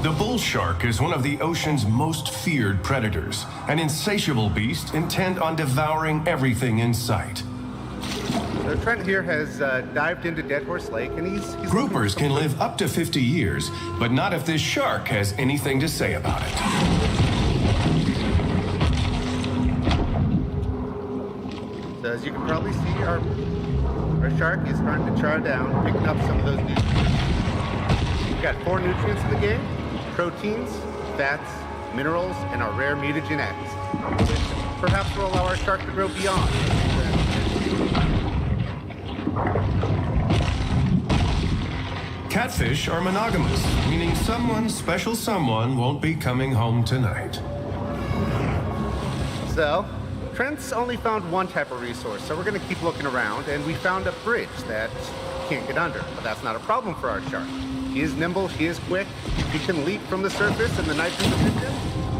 The bull shark is one of the ocean's most feared predators, an insatiable beast intent on devouring everything in sight. So Trent here has dived into Dead Horse Lake, and he's Groupers can live up to 50 years, but not if this shark has anything to say about it. So as you can probably see, our shark is starting to char down, picking up some of those nutrients. We've got 4 nutrients in the game: proteins, fats, minerals, and our rare mutagen X, which perhaps will allow our shark to grow beyond. Catfish are monogamous, meaning special someone won't be coming home tonight. So, Trent's only found one type of resource, so we're going to keep looking around, and we found a bridge that can't get under, but that's not a problem for our shark. She is nimble, she is quick, she can leap from the surface in the nitrogen position,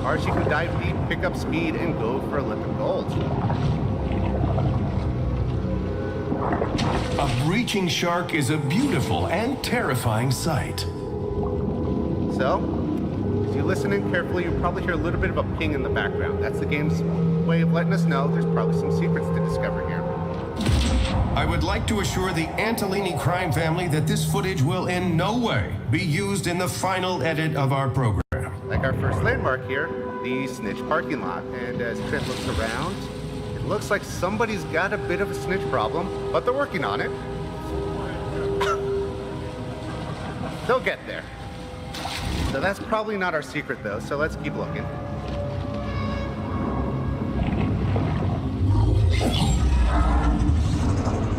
or she can dive deep, pick up speed, and go for a liquid gold. A breaching shark is a beautiful and terrifying sight. So, as you listen in carefully, you'll probably hear a little bit of a ping in the background. That's the game's way of letting us know there's probably some secrets to discover here. I would like to assure the Antolini crime family that this footage will in no way be used in the final edit of our program. Like our first landmark here, the Snitch parking lot. And as Trent looks around, it looks like somebody's got a bit of a snitch problem, but they're working on it. They'll get there. So that's probably not our secret though, so let's keep looking.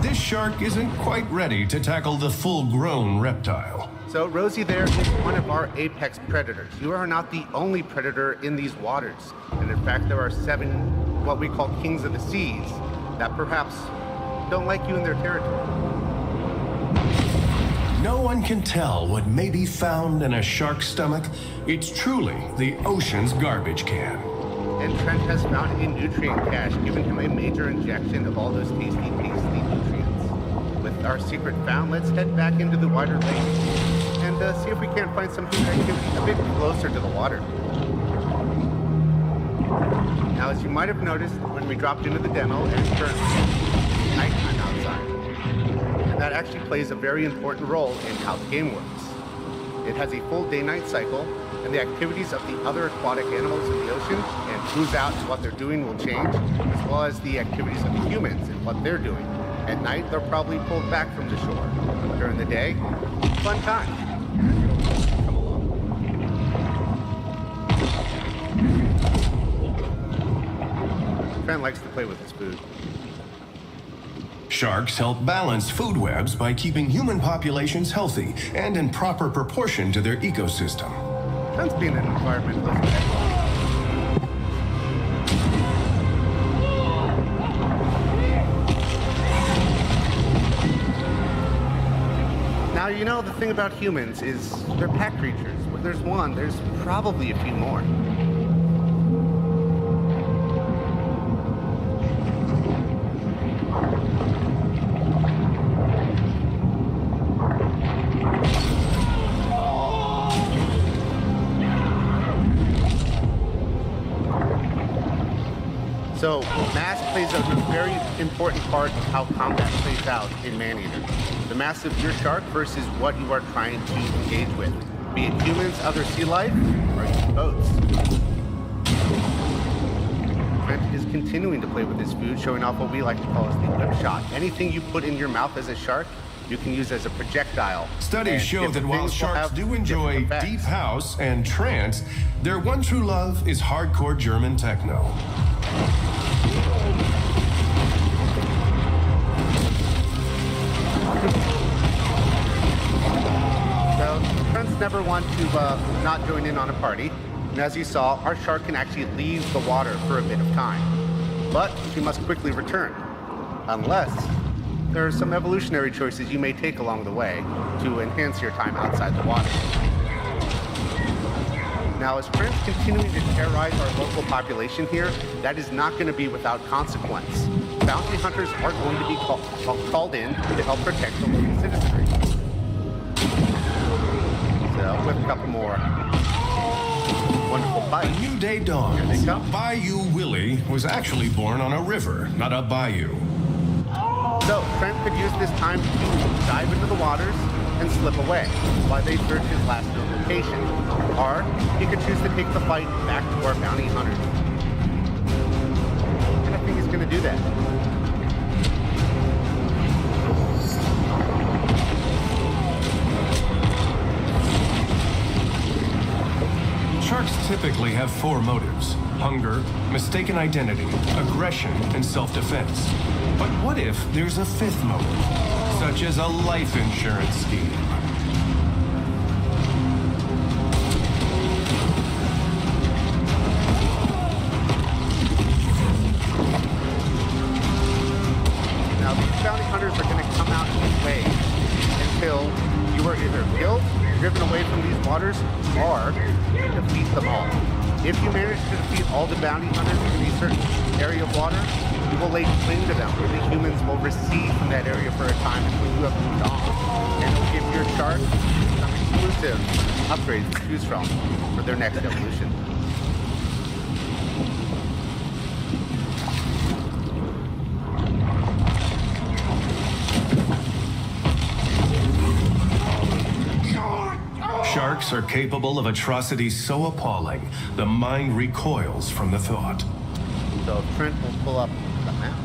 This shark isn't quite ready to tackle the full-grown reptile. So Rosie there is one of our apex predators. You are not the only predator in these waters. And in fact, there are 7 what we call kings of the seas that perhaps don't like you in their territory. No one can tell what may be found in a shark's stomach. It's truly the ocean's garbage can. And Trent has found a nutrient cache, giving him a major injection of all those tasty nutrients. With our secret found, let's head back into the wider lake and see if we can't find some human activity a bit closer to the water. Now, as you might have noticed, when we dropped into the demo, it's currently nighttime outside. And that actually plays a very important role in how the game works. It has a full day-night cycle, and the activities of the other aquatic animals in the ocean and who's out and what they're doing will change, as well as the activities of the humans and what they're doing. At night, they're probably pulled back from the shore. During the day, fun time. Come along. Trent likes to play with his food. Sharks help balance food webs by keeping human populations healthy and in proper proportion to their ecosystem. Trent's being an environmentalist. Now, you know, the thing about humans is they're pack creatures. When there's one, there's probably a few more. So, mass plays a very important part of how combat plays out in Man-Eater. The mass of your shark versus what you are trying to engage with, be it humans, other sea life, or even boats. Trent is continuing to play with his food, showing off what we like to call as the whip shot. Anything you put in your mouth as a shark, you can use as a projectile. Studies show that while sharks do enjoy deep house and trance, their one true love is hardcore German techno. So, Trent's never one to not join in on a party. And as you saw, our shark can actually leave the water for a bit of time. But she must quickly return. Unless there are some evolutionary choices you may take along the way to enhance your time outside the water. Now, as Trent's continuing to terrorize our local population here, that is not going to be without consequence. Bounty hunters are going to be called in to help protect the local citizenry. So, with a couple more wonderful A bite. new day dawns. Here they come. Bayou Willie was actually born on a river, not a bayou. So Trent could use this time to dive into the waters and slip away while they search his last known location. Or he could choose to take the fight back to our bounty hunters. And I think he's going to do that. Sharks typically have 4 motives: hunger, mistaken identity, aggression, and self-defense. But what if there's a 5th motive, such as a life insurance scheme? Now these bounty hunters are going to come out in waves until you are either killed, driven away from these waters, or defeat them all. If you manage to defeat all the bounty hunters in a certain area of water, you will lay claim to them, and the humans will recede from that area for a time until you have moved on. And it will give your shark some exclusive upgrades to choose from for their next evolution. Sharks are capable of atrocities so appalling, the mind recoils from the thought. So Trent will pull up the map.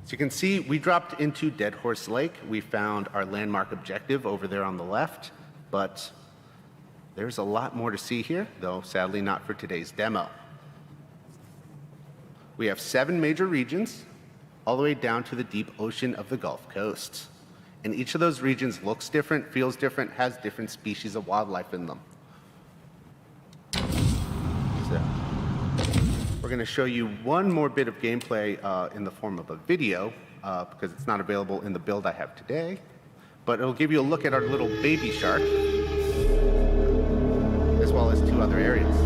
As you can see, we dropped into Dead Horse Lake. We found our landmark objective over there on the left, but there's a lot more to see here, though sadly not for today's demo. We have 7 major regions, all the way down to the deep ocean of the Gulf Coast. And each of those regions looks different, feels different, has different species of wildlife in them. So, we're going to show you one more bit of gameplay in the form of a video, because it's not available in the build I have today. But it'll give you a look at our little baby shark, as well as 2 other areas.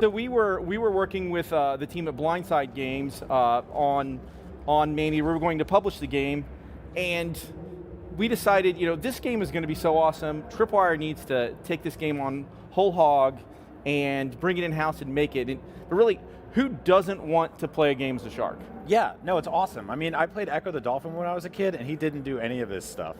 So we were working with the team at Blindside Games on Manny. We were going to publish the game, and we decided, this game is going to be so awesome. Tripwire needs to take this game on whole hog and bring it in-house and make it. But really, who doesn't want to play a game as a shark? Yeah, no, it's awesome. I mean, I played Echo the Dolphin when I was a kid, and he didn't do any of this stuff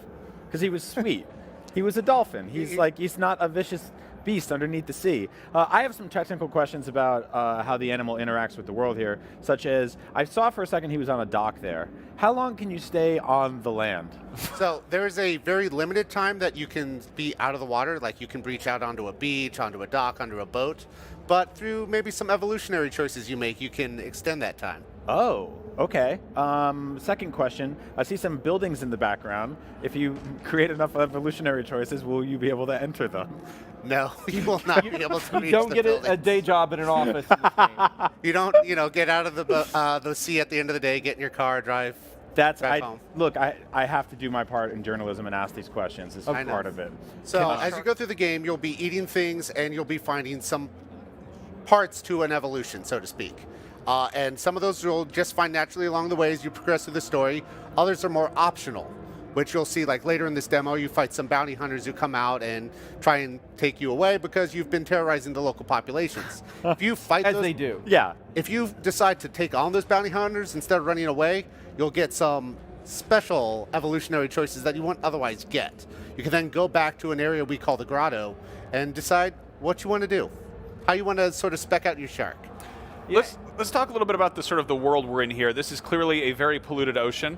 because he was sweet. He was a dolphin. He's not a vicious beast underneath the sea. I have some technical questions about how the animal interacts with the world here, such as, I saw for a second he was on a dock there. How long can you stay on the land? So there's a very limited time that you can be out of the water, like you can reach out onto a beach, onto a dock, onto a boat, but through maybe some evolutionary choices you make, you can extend that time. Oh, okay. Second question, I see some buildings in the background. If you create enough evolutionary choices, will you be able to enter them? No, you will not be able to reach You don't the get buildings. a day job in an office in this game. You don't, get out of the sea at the end of the day, get in your car, drive That's back home. look. I have to do my part in journalism and ask these questions. This is I know. part of it. So as you go through the game, you'll be eating things and you'll be finding some parts to an evolution, so to speak. And some of those you'll just find naturally along the way as you progress through the story. Others are more optional, which you'll see like later in this demo, you fight some bounty hunters who come out and try and take you away because you've been terrorizing the local populations. If you fight As those, they do. Yeah. if you decide to take on those bounty hunters instead of running away, you'll get some special evolutionary choices that you won't otherwise get. You can then go back to an area we call the grotto and decide what you want to do, how you want to sort of spec out your shark. Let's talk a little bit about the world we're in here. This is clearly a very polluted ocean.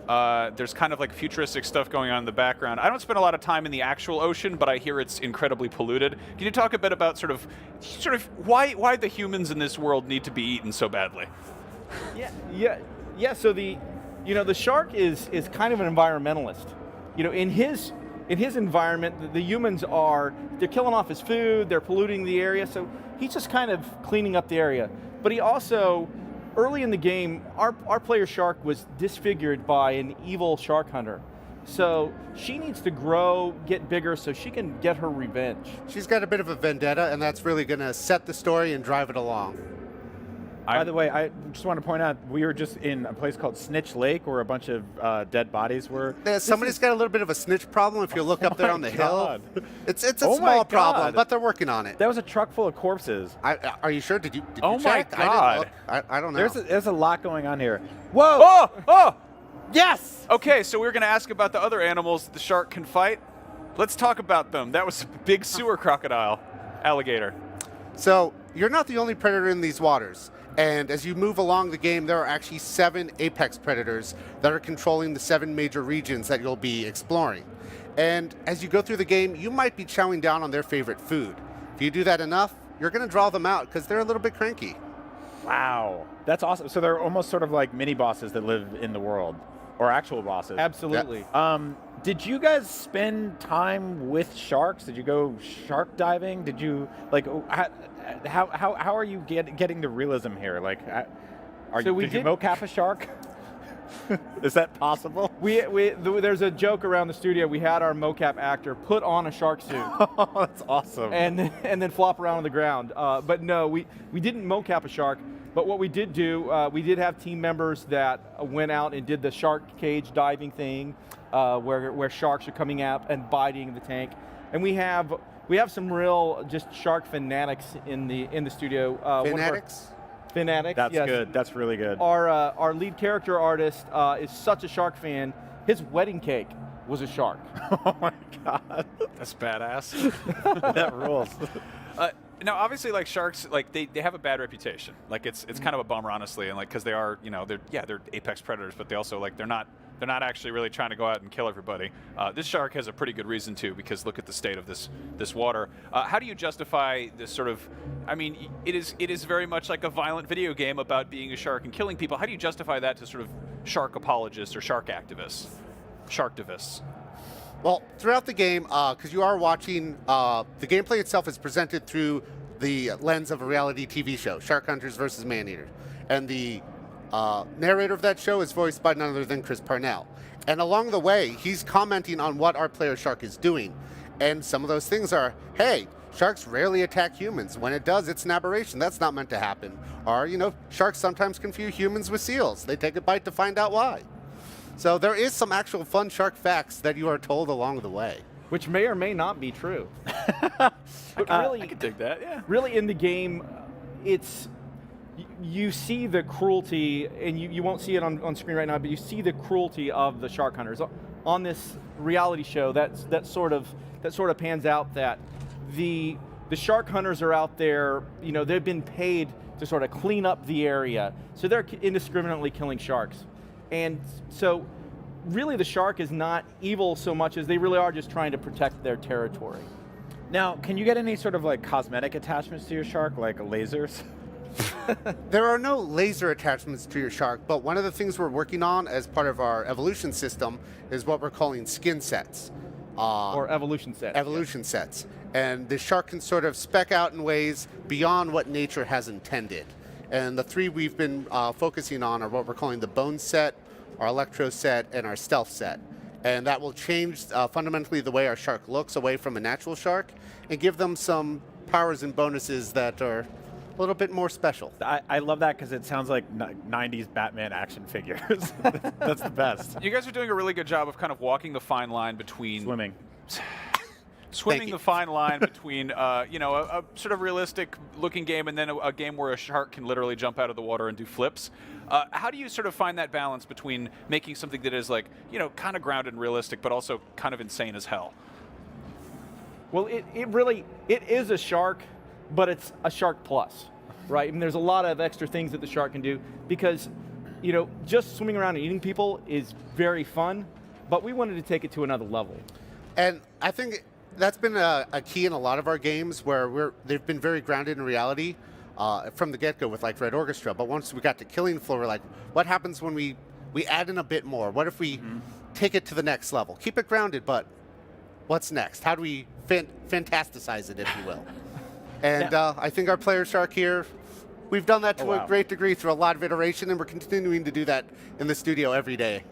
There's kind of like futuristic stuff going on in the background. I don't spend a lot of time in the actual ocean, but I hear it's incredibly polluted. Can you talk a bit about sort of why the humans in this world need to be eaten so badly? Yeah. So the shark is kind of an environmentalist. In his environment, the humans they're killing off his food, they're polluting the area. So he's just kind of cleaning up the area. But he also, early in the game, our player shark was disfigured by an evil shark hunter. So she needs to grow, get bigger, so she can get her revenge. She's got a bit of a vendetta, and that's really going to set the story and drive it along. By the way, I just want to point out we were just in a place called Snitch Lake where a bunch of dead bodies were. Somebody's got a little bit of a snitch problem if you look up there on the God. hill. It's a Oh my small problem, God. but they're working on it. That was a truck full of corpses. Are you sure? Did you Oh my check? God. I don't know. There's a lot going on here. Whoa! Oh! Yes! Okay, so we were going to ask about the other animals the shark can fight. Let's talk about them. That was a big sewer crocodile, alligator. So you're not the only predator in these waters. And as you move along the game, there are actually 7 apex predators that are controlling the 7 major regions that you'll be exploring. And as you go through the game, you might be chowing down on their favorite food. If you do that enough, you're going to draw them out because they're a little bit cranky. Wow. That's awesome. So they're almost sort of like mini bosses that live in the world, or actual bosses. Absolutely. Did you guys spend time with sharks? Did you go shark diving? Did you how are you getting the realism here? Like, did you mocap a shark? Is that possible? There's a joke around the studio. We had our mocap actor put on a shark suit. Oh, that's awesome. and then flop around on the ground. But no, we didn't mocap a shark. But what we did do, we did have team members that went out and did the shark cage diving thing, where sharks are coming out and biting the tank. And we have some real just shark fanatics in the studio. Fanatics? Fanatics. That's yes. good. That's really good. Our lead character artist is such a shark fan. His wedding cake was a shark. Oh my God. That's badass. That rules. Now, obviously, like sharks, like they have a bad reputation. Like it's kind of a bummer, honestly, and like because they are, they're apex predators, but they also like they're not actually really trying to go out and kill everybody. This shark has a pretty good reason to, because look at the state of this water. How do you justify this sort of? I mean, it is very much like a violent video game about being a shark and killing people. How do you justify that to sort of shark apologists or shark activists, sharktivists? Well, throughout the game, because you are watching, the gameplay itself is presented through the lens of a reality TV show, Shark Hunters versus Maneater. And the narrator of that show is voiced by none other than Chris Parnell. And along the way, he's commenting on what our player shark is doing. And some of those things are, hey, sharks rarely attack humans. When it does, it's an aberration. That's not meant to happen. Or, sharks sometimes confuse humans with seals. They take a bite to find out why. So there is some actual fun shark facts that you are told along the way. Which may or may not be true. I could dig that, yeah. Really, in the game, you see the cruelty, and you won't see it on screen right now, but you see the cruelty of the shark hunters. On this reality show, that sort of pans out that the shark hunters are out there, they've been paid to sort of clean up the area. So they're indiscriminately killing sharks. And so really the shark is not evil so much as they really are just trying to protect their territory. Now, can you get any sort of like cosmetic attachments to your shark, like lasers? There are no laser attachments to your shark, but one of the things we're working on as part of our evolution system is what we're calling skin sets. Or evolution sets. Evolution sets. And the shark can sort of spec out in ways beyond what nature has intended. And the 3 we've been focusing on are what we're calling the bone set, our electro set, and our stealth set. And that will change fundamentally the way our shark looks away from a natural shark and give them some powers and bonuses that are a little bit more special. I love that because it sounds like 90s Batman action figures. That's the best. You guys are doing a really good job of kind of walking the fine line between swimming the fine line between you know, a sort of realistic looking game and then a game where a shark can literally jump out of the water and do flips. How do you sort of find that balance between making something that is like, you know, kind of grounded and realistic but also kind of insane as hell? Well, it is a shark, but it's a shark plus, right? I mean, there's a lot of extra things that the shark can do because, you know, just swimming around and eating people is very fun, but we wanted to take it to another level. And I think that's been a key in a lot of our games where they've been very grounded in reality from the get-go with like Red Orchestra. But once we got to Killing Floor, we're like, what happens when we add in a bit more? What if we take it to the next level? Keep it grounded, but what's next? How do we fantasticize it, if you will? And I think our player shark here, we've done that to a great degree through a lot of iteration, and we're continuing to do that in the studio every day.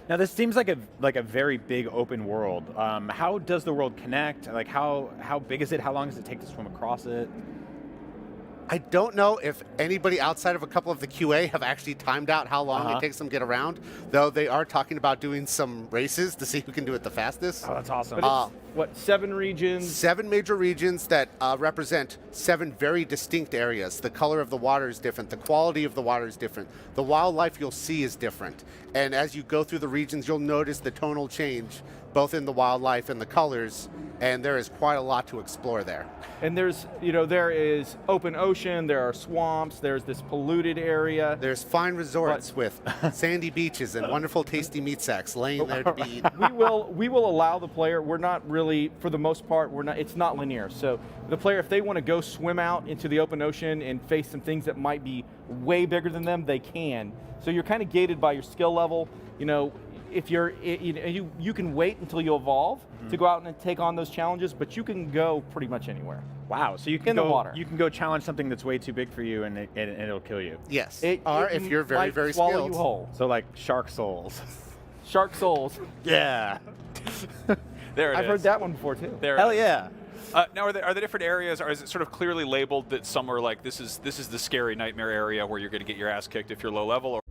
Now this seems like a very big open world. How does the world connect? Like how big is it? How long does it take to swim across it? I don't know if anybody outside of a couple of the QA have actually timed out how long it takes them to get around, though they are talking about doing some races to see who can do it the fastest. Oh, that's awesome. But it's, 7 regions? 7 major regions that represent 7 very distinct areas. The color of the water is different. The quality of the water is different. The wildlife you'll see is different. And as you go through the regions, you'll notice the tonal change, both in the wildlife and the colors, and there is quite a lot to explore there. And there's, you know, there is open ocean, there are swamps, there's this polluted area. There's fine resorts with sandy beaches and wonderful tasty meat sacks laying there to be eaten. We will allow the player, we're not really, for the most part, it's not linear. So the player, if they want to go swim out into the open ocean and face some things that might be way bigger than them, they can. So you're kind of gated by your skill level. You know, if you can wait until you evolve to go out and take on those challenges, but you can go pretty much anywhere. Wow, so you can go challenge something that's way too big for you and it'll kill you. Yes, or if you're very, very swallow skilled. You whole. So like Shark Souls. Shark Souls. Yeah. There it is. I've heard that one before too. Hell yeah. Now, are there different areas, or is it sort of clearly labeled that some are like, this is the scary nightmare area where you're going to get your ass kicked if you're low level? Or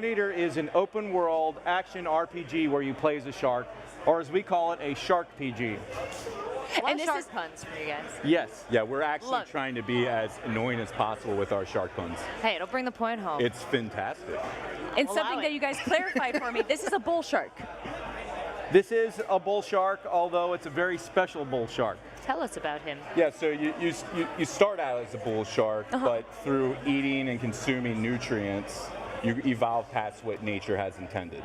EATER is an open world action RPG where you play as a shark, or as we call it, a shark PG. And shark puns for you guys. Yes. Yeah, we're actually trying to be as annoying as possible with our shark puns. Hey, it'll bring the point home. It's fantastic. And something that you guys clarified for me, this is a bull shark. This is a bull shark, although it's a very special bull shark. Tell us about him. Yeah, so you start out as a bull shark, but through eating and consuming nutrients, you evolve past what nature has intended.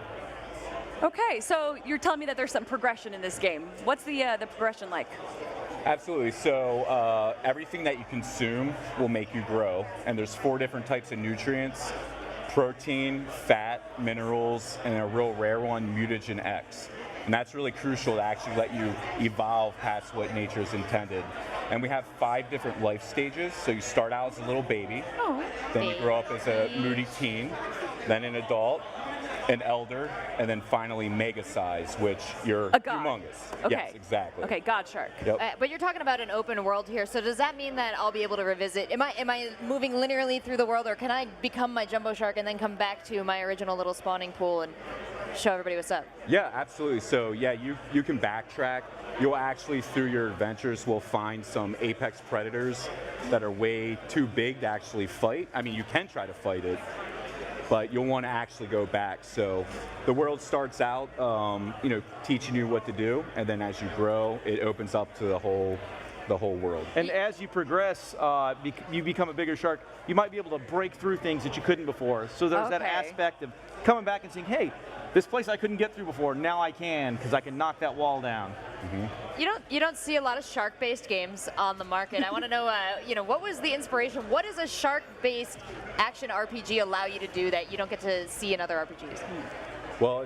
Okay, so you're telling me that there's some progression in this game. What's the progression like? Absolutely. So everything that you consume will make you grow, and there's 4 different types of nutrients: protein, fat, minerals, and a real rare one, mutagen X. And that's really crucial to actually let you evolve past what nature's intended. And we have 5 different life stages. So you start out as a little baby, then you grow up as a moody teen, then an adult, an elder, and then finally mega size, which you're A god. humongous. Okay. Yes, exactly. Okay, God Shark. Yep. But you're talking about an open world here, so does that mean that I'll be able to revisit? Am I moving linearly through the world, or can I become my jumbo shark and then come back to my original little spawning pool and show everybody what's up? Yeah, absolutely. So yeah, you can backtrack. You'll actually, through your adventures, will find some apex predators that are way too big to actually fight. I mean, you can try to fight it, but you'll want to actually go back. So the world starts out, teaching you what to do, and then as you grow, it opens up to the whole world. And as you progress, you become a bigger shark. You might be able to break through things that you couldn't before. So there's that Okay. aspect of coming back and saying, hey, this place I couldn't get through before, now I can, because I can knock that wall down. You don't see a lot of shark-based games on the market. I want to know, what was the inspiration? What does a shark-based action RPG allow you to do that you don't get to see in other RPGs? Well,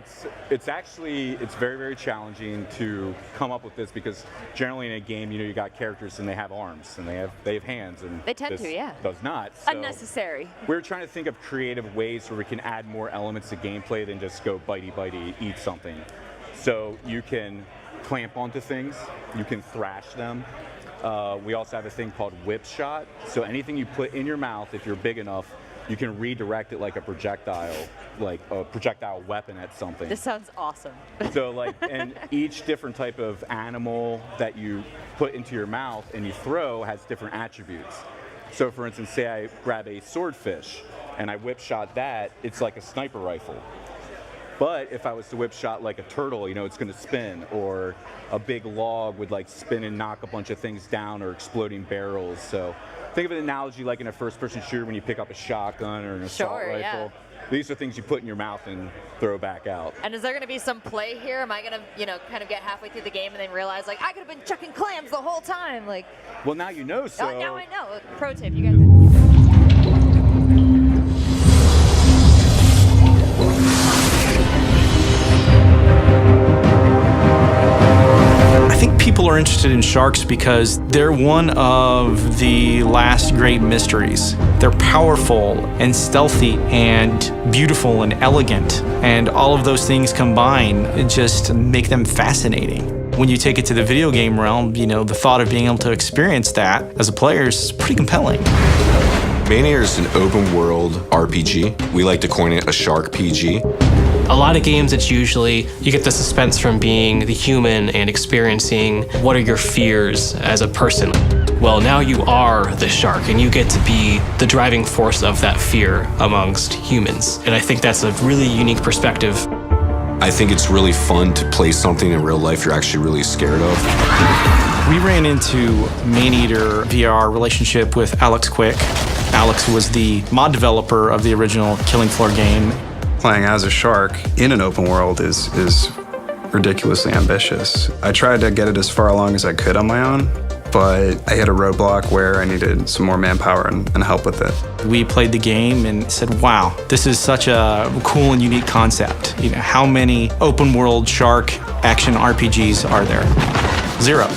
it's very, very challenging to come up with this, because generally in a game, you got characters and they have arms and they have hands, and They tend this to, yeah. does not. So Unnecessary. we're trying to think of creative ways where we can add more elements to gameplay than just go bitey, eat something. So you can clamp onto things, you can thrash them. We also have a thing called whip shot. So anything you put in your mouth, if you're big enough, you can redirect it like a projectile weapon at something. This sounds awesome. So and each different type of animal that you put into your mouth and you throw has different attributes. So for instance, say I grab a swordfish and I whip shot that, it's like a sniper rifle. But if I was to whip shot like a turtle, it's going to spin, or a big log would spin and knock a bunch of things down, or exploding barrels. So think of an analogy like in a first-person shooter when you pick up a shotgun or an assault rifle. Yeah. These are things you put in your mouth and throw back out. And is there going to be some play here? Am I going to, kind of get halfway through the game and then realize, I could have been chucking clams the whole time? Well, now you know, so... Oh, now I know. Pro tip, you guys... I think people are interested in sharks because they're one of the last great mysteries. They're powerful and stealthy and beautiful and elegant, and all of those things combined just make them fascinating. When you take it to the video game realm, the thought of being able to experience that as a player is pretty compelling. EATER is an open world RPG. We like to coin it a shark PG. A lot of games, it's usually you get the suspense from being the human and experiencing what are your fears as a person. Well, now you are the shark and you get to be the driving force of that fear amongst humans. And I think that's a really unique perspective. I think it's really fun to play something in real life you're actually really scared of. We ran into EATER via our relationship with Alex Quick. Alex was the mod developer of the original Killing Floor game. Playing as a shark in an open world is ridiculously ambitious. I tried to get it as far along as I could on my own, but I hit a roadblock where I needed some more manpower and help with it. We played the game and said, wow, this is such a cool and unique concept. How many open world shark action RPGs are there? 0.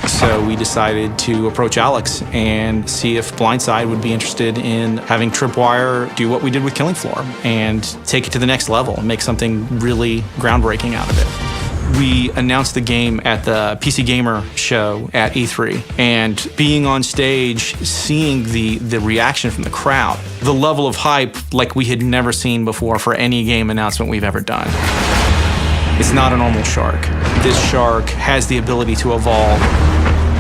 So we decided to approach Alex and see if Blindside would be interested in having Tripwire do what we did with Killing Floor and take it to the next level and make something really groundbreaking out of it. We announced the game at the PC Gamer show at E3, and being on stage, seeing the reaction from the crowd, the level of hype like we had never seen before for any game announcement we've ever done. It's not a normal shark. This shark has the ability to evolve.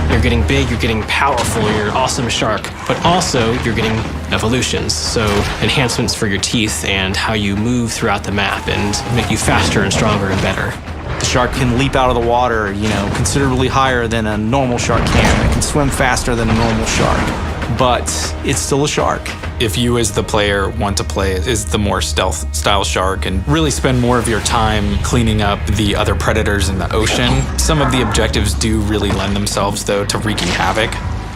You're getting big, you're getting powerful, you're an awesome shark, but also you're getting evolutions, so enhancements for your teeth and how you move throughout the map and make you faster and stronger and better. The shark can leap out of the water, considerably higher than a normal shark can. It can swim faster than a normal shark, but it's still a shark. If you as the player want to play as the more stealth style shark and really spend more of your time cleaning up the other predators in the ocean, some of the objectives do really lend themselves though to wreaking havoc.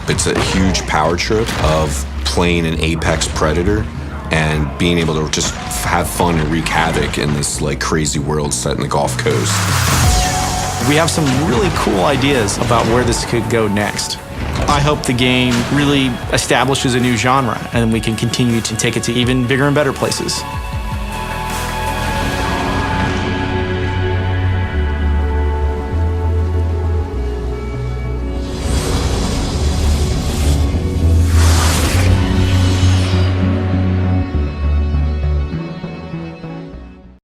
It's a huge power trip of playing an apex predator and being able to just have fun and wreak havoc in this crazy world set in the Gulf Coast. We have some really cool ideas about where this could go next. I hope the game really establishes a new genre and we can continue to take it to even bigger and better places.